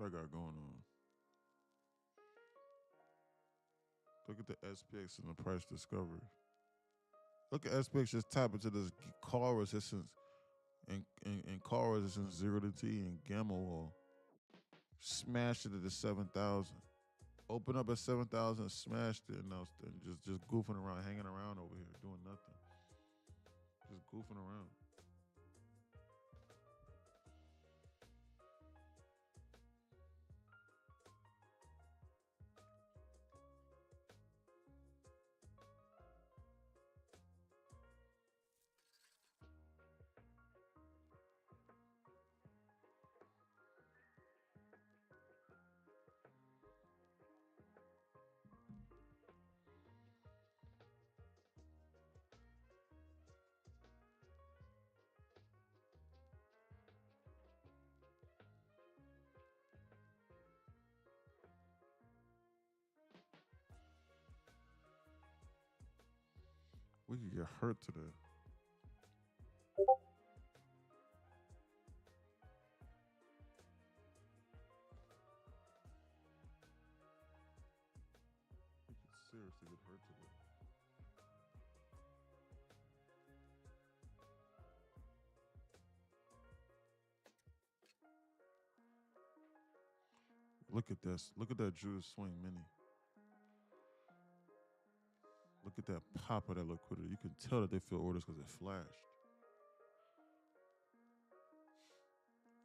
What I got going on? Look at the SPX and the price discovery. Look at SPX just tap into this call resistance and call resistance 0 to T and gamma wall. Smashed it at the 7,000. Open up at 7,000, smashed it, and now just goofing around, hanging around over here, doing nothing. Just goofing around. We could get hurt today. We could seriously get hurt today. Look at this. Look at that Judas swing mini. Look at that pop of that liquidity. You can tell that they fill orders because it flashed.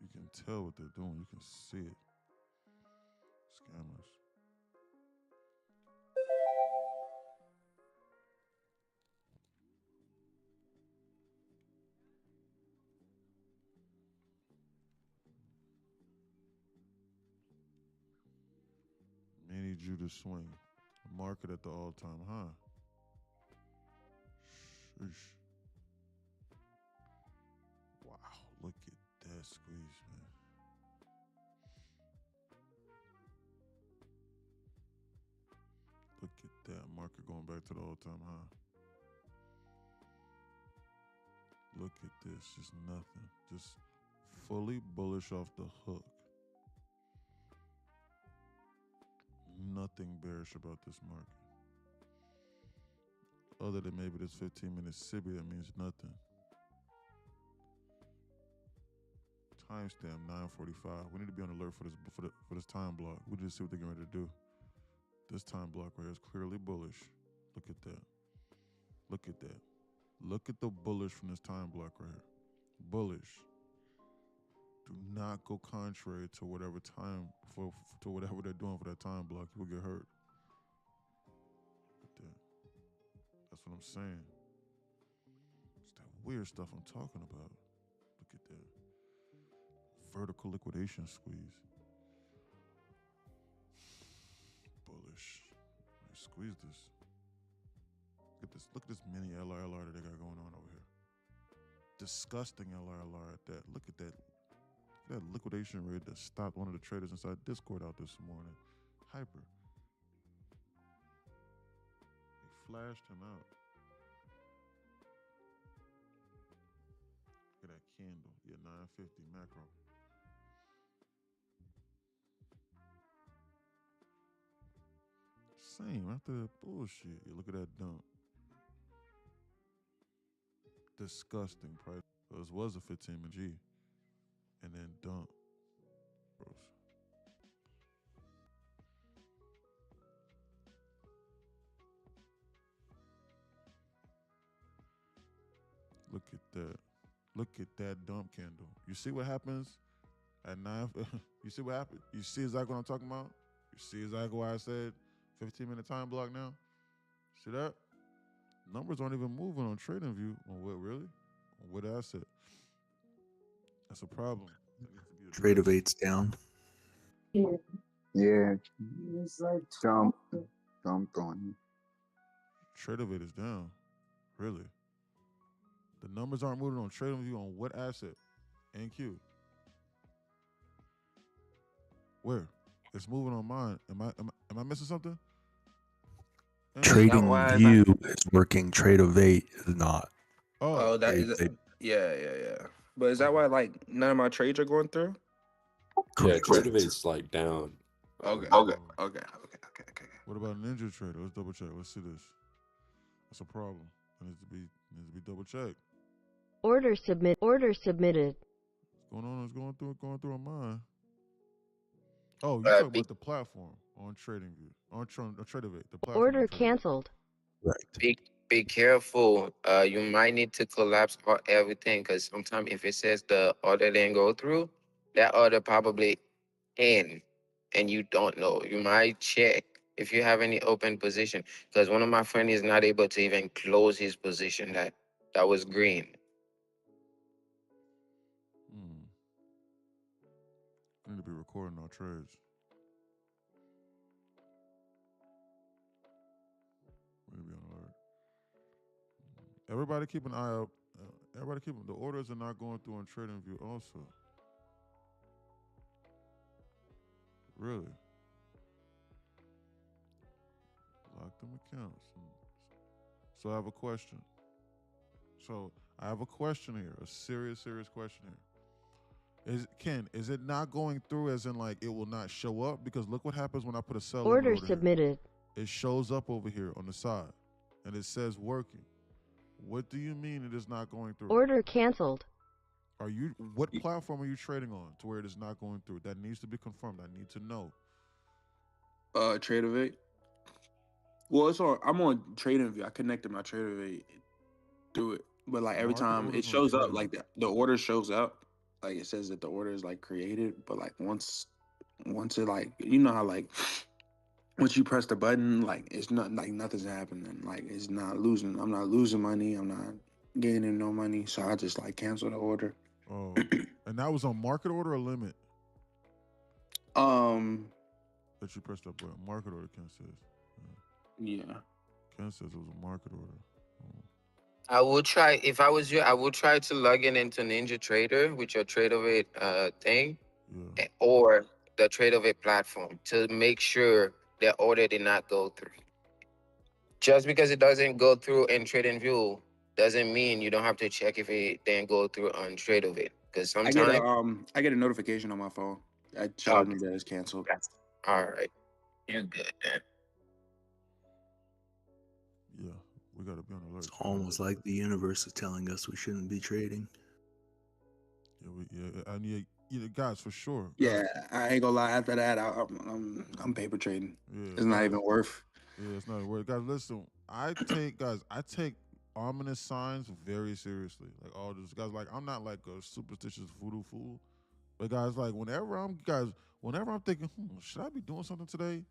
You can tell what they're doing. You can see it. Scammers. Mini Judas swing. Market at the all-time high. Sheesh. Wow, look at that squeeze, man. Look at that market going back to the all-time high. Look at this, just nothing. Just fully bullish off the hook. Nothing bearish about this market. Other than maybe this 15-minute SIBI, that means nothing. Timestamp 9:45. We need to be on alert for this time block. We just see what they're getting ready to do. This time block right here is clearly bullish. Look at that. Look at that. Look at the bullish from this time block right here. Bullish. Do not go contrary to whatever time to whatever they're doing for that time block. You will get hurt. Look at that. That's what I'm saying. It's that weird stuff I'm talking about. Look at that. Vertical liquidation squeeze. Bullish. Let's squeeze this. Look at this. Look at this mini LRLR that they got going on over here. Disgusting LRLR at that. Look at that. That liquidation rate that stopped one of the traders inside Discord out this morning. Hyper. They flashed him out. Look at that candle. Yeah, 950 macro. Same after that bullshit. Yeah, look at that dump. Disgusting price. This was a 15 G. And then dump. Gross. Look at that. Look at that dump candle. You see what happens at 9? You see what happened? You see exactly what I'm talking about? You see exactly why I said 15-minute time block now? See that? Numbers aren't even moving on TradingView. On what, really? On what asset? That's a problem. That needs to be addressed. Trade of eight's down. Yeah. Dumped on. Trade of it is down. Really? The numbers aren't moving on TradingView on what asset? NQ. Where? It's moving on mine. Am I missing something? Trading View is working. Trade of eight is not. Oh, that is. Yeah. But is that why like none of my trades are going through? Yeah, Correct. Trader Vate's like down. Okay. Oh, Okay. what about Ninja Trader? Let's double check. Let's see this. That's a problem. It needs to be double checked. Order submitted. What's going on? It's going through on mine. Oh, you're talking about the platform on TradingView, on TraderVate, the platform. Order canceled. Right. Be careful. You might need to collapse everything because sometimes if it says the order didn't go through, that order probably in, and you don't know. You might check if you have any open position because one of my friends is not able to even close his position that was green. I need to be recording our trades. We need to be on alert. Everybody keep an eye out. Everybody keep the orders are not going through on TradingView also. Really? Lock them accounts. So I have a question. Here, a serious question here. Is it not going through as in like it will not show up? Because look what happens when I put a sell Order order submitted. Here. It shows up over here on the side and it says working. What do you mean it is not going through? Order canceled. What platform are you trading on to where it is not going through? That needs to be confirmed. I need to know. TraderVate. Well, I'm on TradingView. I connected my TraderVate through it, but like every time it shows up, like the order shows up, like it says that the order is like created, but like once it like how like once you press the button, like it's not like nothing's happening. Like it's not losing. I'm not losing money. I'm not gaining no money. So I just like cancel the order. Oh, and that was on market order or limit? That you pressed that button. Market order, Ken says. Yeah. Ken says it was a market order. I would try, if I was you, I would try to log into Ninja Trader with your TraderVate thing, or the TraderVate platform to make sure the order did not go through. Just because it doesn't go through in TradingView doesn't mean you don't have to check if it didn't go through on TraderVate. Because sometimes I get a notification on my phone that tells me that it's canceled. All right, you're good then. Yeah, we gotta be on alert. It's almost like the universe is telling us we shouldn't be trading. Yeah, guys, for sure. Yeah, I ain't gonna lie. After that, I'm paper trading. Yeah, it's not even worth. Yeah, it's not worth. Guys, listen. I take ominous signs very seriously. Like all this, guys. Like I'm not like a superstitious voodoo fool, but guys, like whenever I'm thinking, should I be doing something today?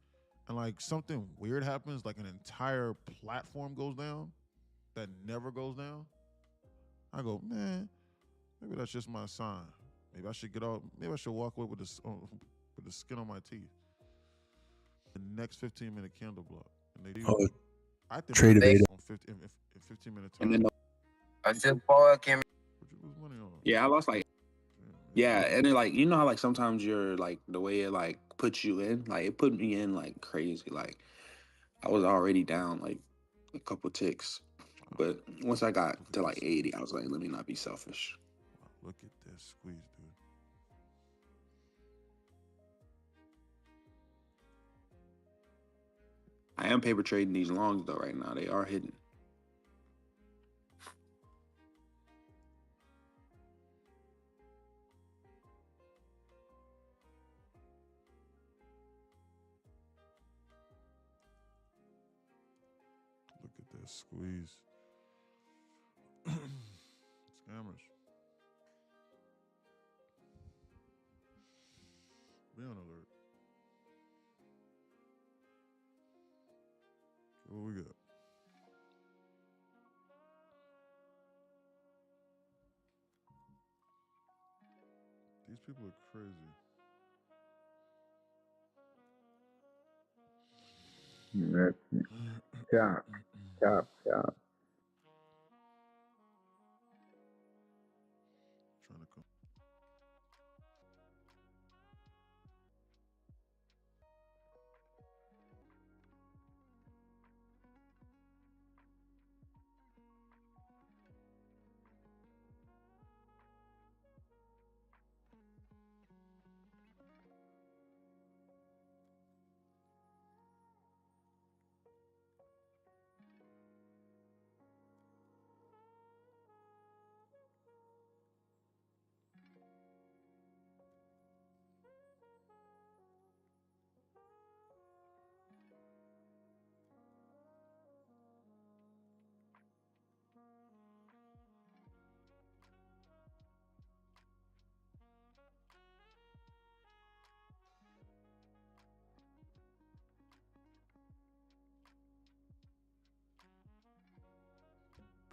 And like something weird happens, like an entire platform goes down that never goes down. I go, man, maybe that's just my sign. Maybe I should walk away with the skin on my teeth. The next 15-minute candle block. And they do. I think TraderVate on 15 minutes time. And then until Paul came. What you lose money on? Yeah, I lost like. Yeah, and then like how like sometimes you're like the way it like puts you in, like it put me in like crazy. Like I was already down like a couple ticks, but once I got to like 80, I was like, let me not be selfish. Wow, look at this squeeze, dude. I am paper trading these longs though right now. They are hidden. Look at that squeeze. Scammers. Be on alert. What we got? These people are crazy. Yeah. Trying to come.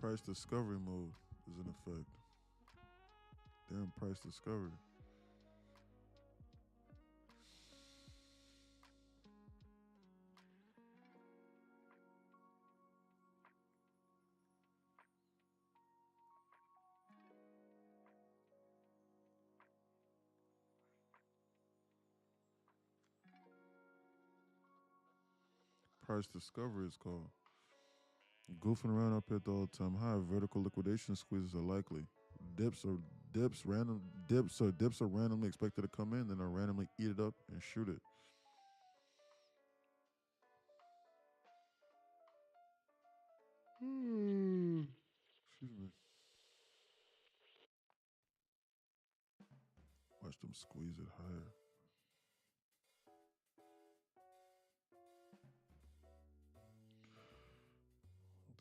Price discovery mode is in effect. Damn price discovery. Price discovery is called. Goofing around up here at the all-time high, vertical liquidation squeezes are likely. Dips are randomly expected to come in, then are randomly eat it up and shoot it. Excuse me. Watch them squeeze it higher.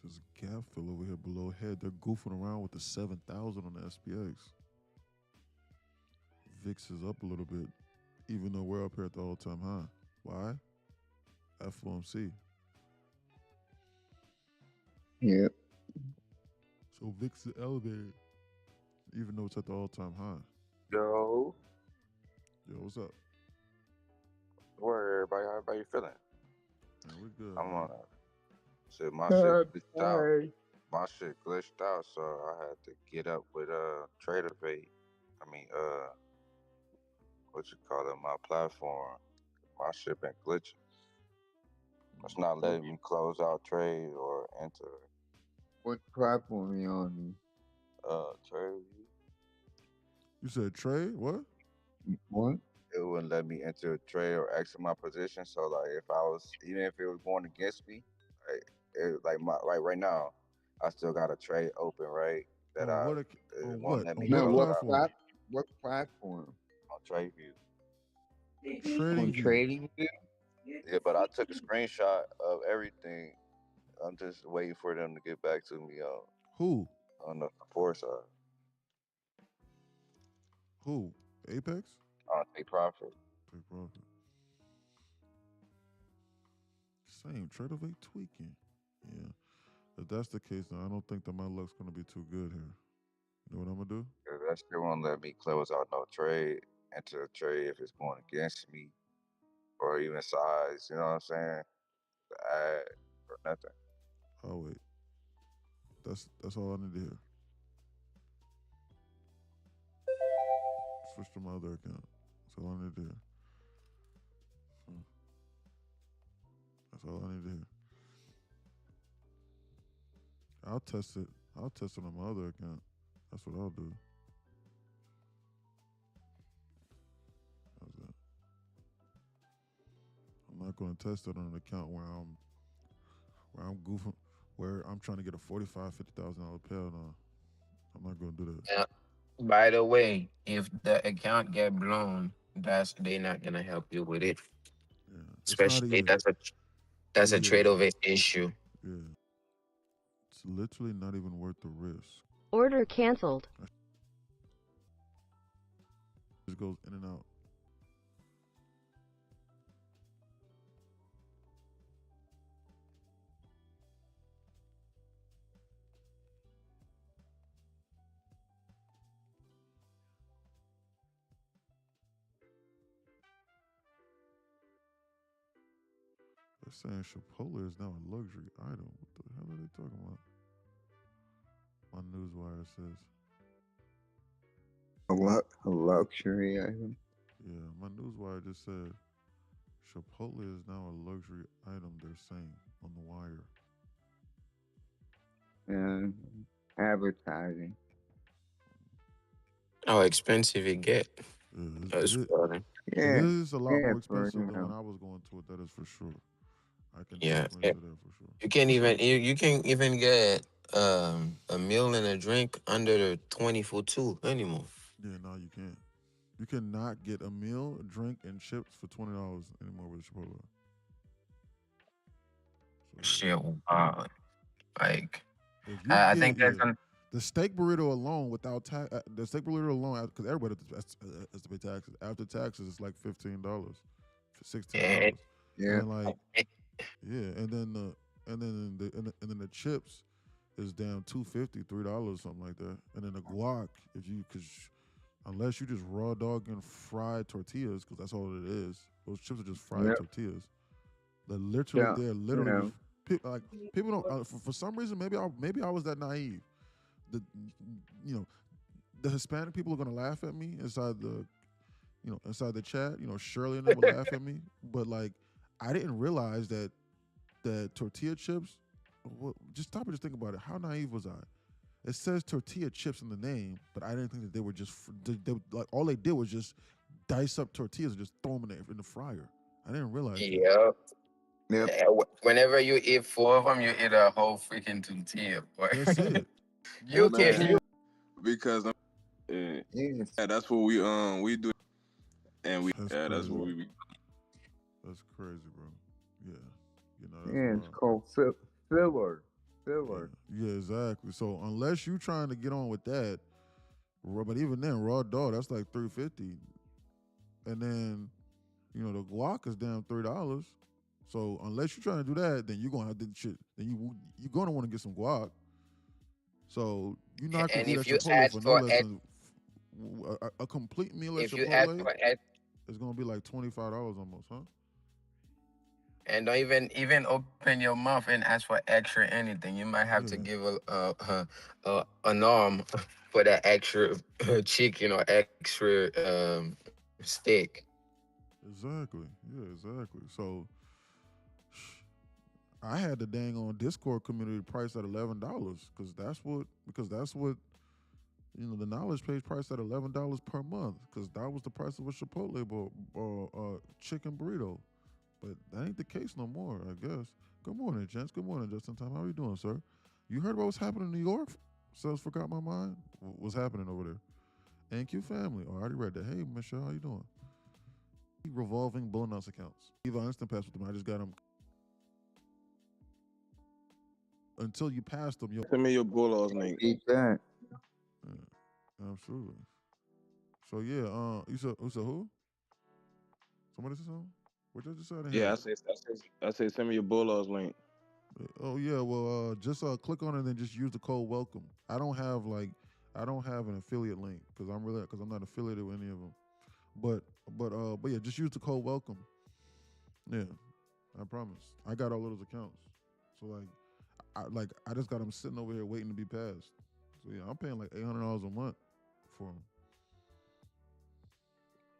This gap fill over here below head. They're goofing around with the 7,000 on the SPX. VIX is up a little bit, even though we're up here at the all-time high. Why? FOMC. Yep. So VIX is elevated, even though it's at the all-time high. Yo, What's up? where everybody feeling? Man, we're good. I'm man. on shit. My shit glitched out. My shit glitched out, so I had to get up with TraderVate. What you call it? My platform. My shit been glitching. It's not letting me close out trade or enter. What platform are you on? TraderView. You said trade? What? What? It wouldn't let me enter a trade or exit my position. So like, if I was, even if it was going against me, right now, I still got a trade open, right? That won't let me close out. What platform? On TradeView. On TradingView? Yeah, but I took a screenshot of everything. I'm just waiting for them to get back to me Who? On the support side. Who? Apex? Take profit. Take profit. Same. TraderVate tweaking. Yeah. If that's the case, then I don't think that my luck's going to be too good here. You know what I'm going to do? That still won't let me close out no trade, enter a trade if it's going against me, or even size, you know what I'm saying? To add or nothing. Oh, wait. That's all I need to hear. Switch to my other account. That's all I need to hear. That's all I need to hear. I'll test it. I'll test it on my other account. That's what I'll do. How's that? I'm not going to test it on an account where I'm goofing, where I'm trying to get a $45,000, $50,000 payout on. I'm not going to do that. Yeah. By the way, if the account get blown, they're not gonna help you with it. Yeah. Especially that's a TradeOver issue. Yeah. It's literally not even worth the risk. Order canceled. It goes in and out. They're saying Chipotle is now a luxury item. What the hell are they talking about? My newswire says. A luxury item? Yeah, my newswire just said Chipotle is now a luxury item, they're saying on the wire. Advertising. How expensive it get? That's funny. Yeah, it is a lot more expensive than when I was going to it. That is for sure. I can definitely say that for sure. You can even get a meal and a drink under the 20 for $2 anymore. Yeah, no, you can't. You cannot get a meal, a drink, and chips for $20 anymore with Chipotle. Shit, wow. Like, I think that's the steak burrito alone without tax. The steak burrito alone, because everybody has to pay taxes. After taxes, it's like $15, $16. Yeah. And like, yeah, and then the chips is damn $2.50, $3, something like that. And then the guac, unless you just raw dog and fried tortillas, because that's all it is. Those chips are just fried tortillas. They're literally, people don't. For some reason, maybe I was that naive. The Hispanic people are gonna laugh at me inside the chat. Shirley and them will laugh at me, but like, I didn't realize that tortilla chips. Just stop and just think about it. How naive was I? It says tortilla chips in the name, but I didn't think that they were just like all they did was just dice up tortillas and just throw them in the fryer. I didn't realize. Yep. Whenever you eat 4 of them, you eat a whole freaking tortilla. That's it. Because that's what we do, and that's what we. That's crazy, bro. Yeah, it's called filler. Yeah, exactly. So unless you're trying to get on with that, but even then, raw dog, that's like $3.50, and then the guac is damn $3. So unless you're trying to do that, then you're gonna have to shit. Then you're gonna want to get some guac. So you're not gonna eat at Chipotle for no less than a complete meal at Chipotle. It's gonna be like $25 almost, huh? And don't even open your mouth and ask for extra anything. You might have to give an arm for that extra chicken or extra steak. Exactly. Yeah, exactly. So I had the dang on Discord community priced at $11 because that's what the knowledge page priced at $11 per month because that was the price of a Chipotle chicken burrito. But that ain't the case no more, I guess. Good morning, gents. Good morning, Justin Time. How are you doing, sir? You heard about what's happening in New York? Sales forgot my mind. What's happening over there? NQ family. Oh, I already read that. Hey, Michelle, how you doing? Revolving bonus accounts. Leave an instant pass with them. I just got them. Until you pass them, send me your Bulldogs link. Eat that. Yeah, absolutely. So yeah, you said who? Somebody said something? What you just said? Yeah, I say send me your Bulldogs link. Oh yeah, well just click on it and then just use the code welcome. I don't have an affiliate link because I'm not affiliated with any of them. But yeah, just use the code welcome. Yeah, I promise. I got all of those accounts. So I just got them sitting over here waiting to be passed. So yeah, I'm paying like $800 a month for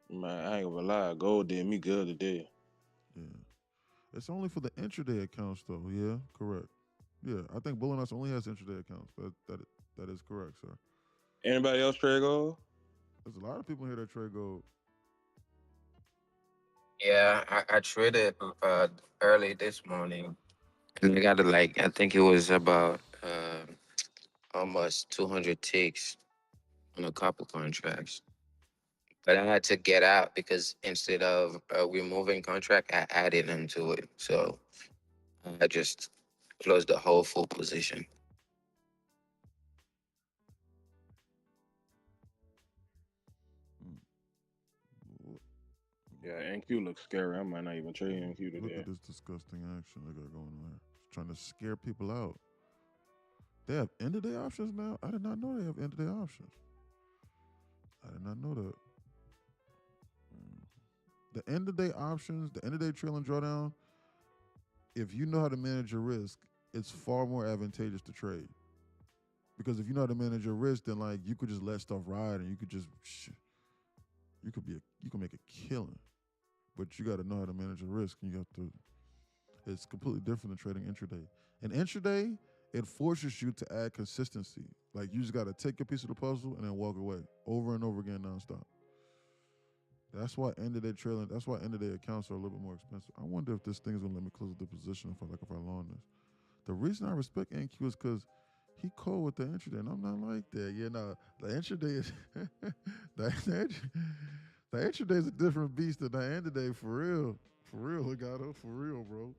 them. Man, I ain't gonna lie, gold did me good today. Yeah. It's only for the intraday accounts though. Yeah, correct. Yeah, I think Bull and Us only has intraday accounts. That is correct, sir. Anybody else trade gold? There's a lot of people here that trade gold. Yeah, I traded early this morning. And I got I think it was about almost 200 ticks on a couple contracts. But I had to get out because instead of removing contract, I added them to it. So I just closed the whole full position. Yeah, NQ looks scary. I might not even trade NQ today. Look at this disgusting action they got going on here. Trying to scare people out. They have end-of-day options now? I did not know they have end-of-day options. I did not know that. The end-of-day options, the end-of-day trailing drawdown, if you know how to manage your risk, it's far more advantageous to trade. Because if you know how to manage your risk, then like you could just let stuff ride and you could make a killing. But you got to know how to manage your risk. And it's completely different than trading intraday. And intraday, it forces you to add consistency. Like you just got to take a piece of the puzzle and then walk away over and over again nonstop. That's why end-of-day accounts are a little bit more expensive. I wonder if this thing is gonna let me close the position if I long this. The reason I respect NQ is because he cold with the intraday, and I'm not like that. Yeah, no, the intraday is the intraday is a different beast than the end-of-day for real, Legato, for real, bro.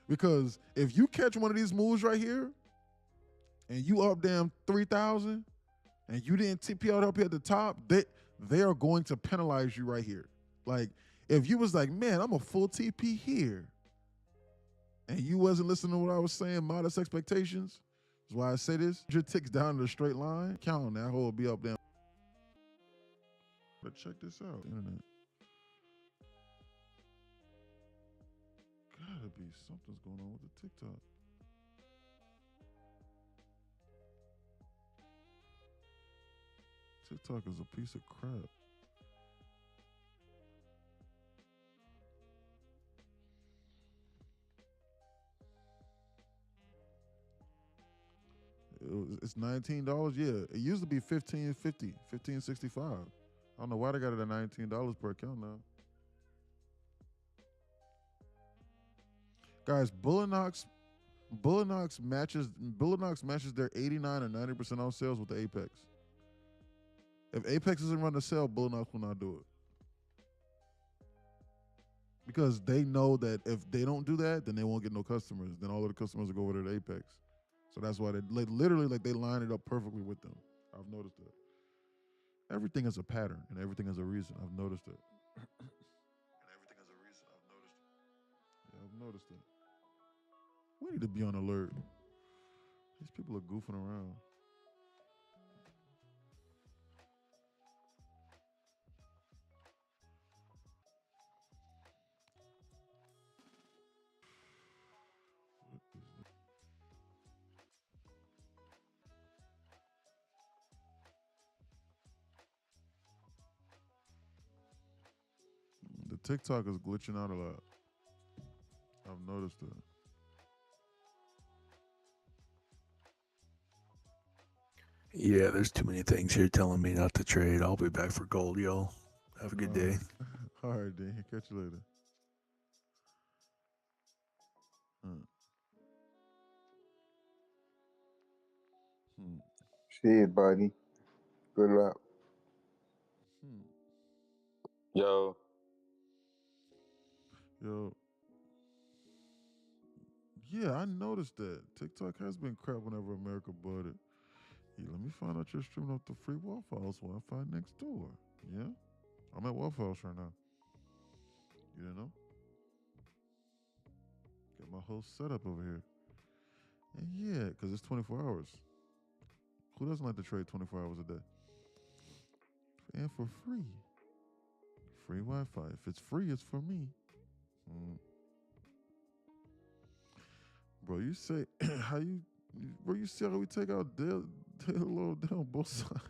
Because if you catch one of these moves right here, and you up damn 3,000, and you didn't TP out up here at the top, they are going to penalize you right here. Like, if you was like, man, I'm a full TP here, and you wasn't listening to what I was saying, modest expectations. That's why I say this. Your ticks down in a straight line. Count on that whole will be up there. But check this out, internet. Gotta be something's going on with the TikTok. TikTok is a piece of crap. It's $19. Yeah, it used to be $15.50, $15.65. I don't know why they got it at $19 per account now. Guys, Bullinox matches their 89 or 90% off sales with the Apex. If Apex isn't running a sale, Bullinox will not do it. Because they know that if they don't do that, then they won't get no customers. Then all of the customers will go over to the Apex. So that's why they literally they line it up perfectly with them. I've noticed that. Everything is a pattern and everything is a reason. I've noticed it. Yeah, I've noticed it. We need to be on alert. These people are goofing around. The TikTok is glitching out a lot. I've noticed that. Yeah, there's too many things here telling me not to trade. I'll be back for gold, y'all. Have a good day. All right, Dan. Catch you later. Shit, buddy. Good luck. Yo. Yeah, I noticed that. TikTok has been crap whenever America bought it. Yeah, let me find out you're streaming off the free Waffle House Wi-Fi next door. Yeah? I'm at Waffle House right now. You didn't know? Got my whole setup over here. And yeah, because it's 24 hours. Who doesn't like to trade 24 hours a day? And for free. Free Wi-Fi. If it's free, it's for me. Bro, you say bro, you see how we take out little down both sides.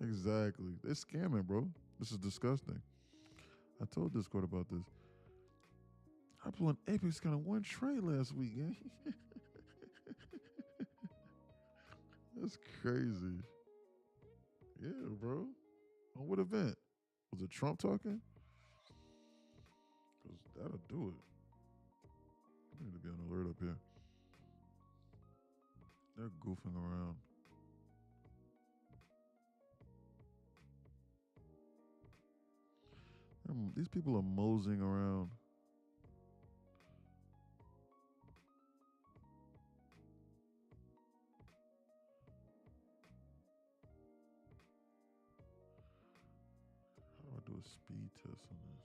Exactly. They're scamming, bro. This is disgusting. I told Discord about this. I blew an Apex kind of one trade last week, gang. That's crazy. Yeah, bro. On what event? Was it Trump talking? Because that'll do it. I need to be on alert up here. They're goofing around. These people are moseying around. How do I do a speed test on this?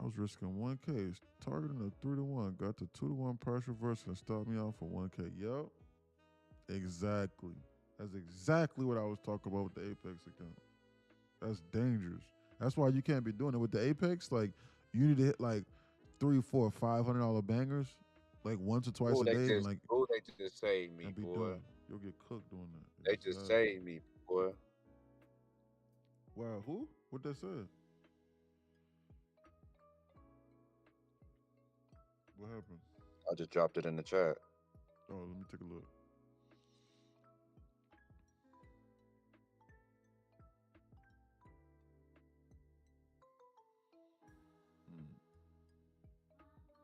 I was risking 1K, targeting a 3-to-1, got to 2-to-1 price reversal and stopped me out for 1K. Yep. Exactly. That's exactly what I was talking about with the Apex account. That's dangerous. That's why you can't be doing it with the Apex. Like, you need to hit like $300, $400, $500 bangers, like once or twice a day. They just saved me, and be boy. done. You'll get cooked doing that. They just saved me, boy. Wow, who? What they said? What happened? I just dropped it in the chat. Oh, let me take a look.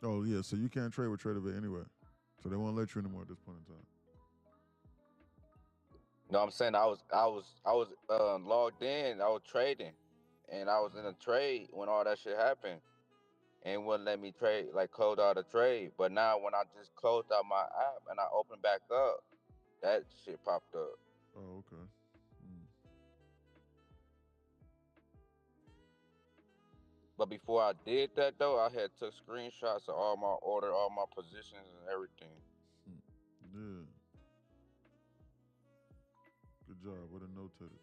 Oh yeah, so you can't trade with TradeOvate anyway. So they won't let you anymore at this point in time. No, I'm saying I was logged in. I was trading, and I was in a trade when all that shit happened, and wouldn't let me trade, like close out a trade. But now when I just closed out my app and I opened back up, that shit popped up. Oh, okay. But before I did that though, I had took screenshots of all my order, all my positions, and everything. Yeah. Good job. What a notated.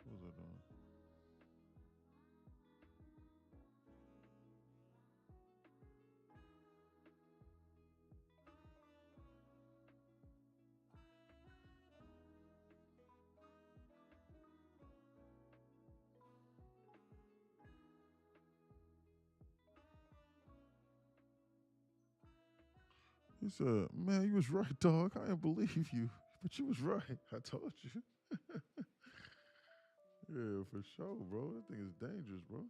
What was I doing? He said, man, you was right, dog. I didn't believe you. But you was right. I told you. Yeah, for sure, bro. That thing is dangerous, bro.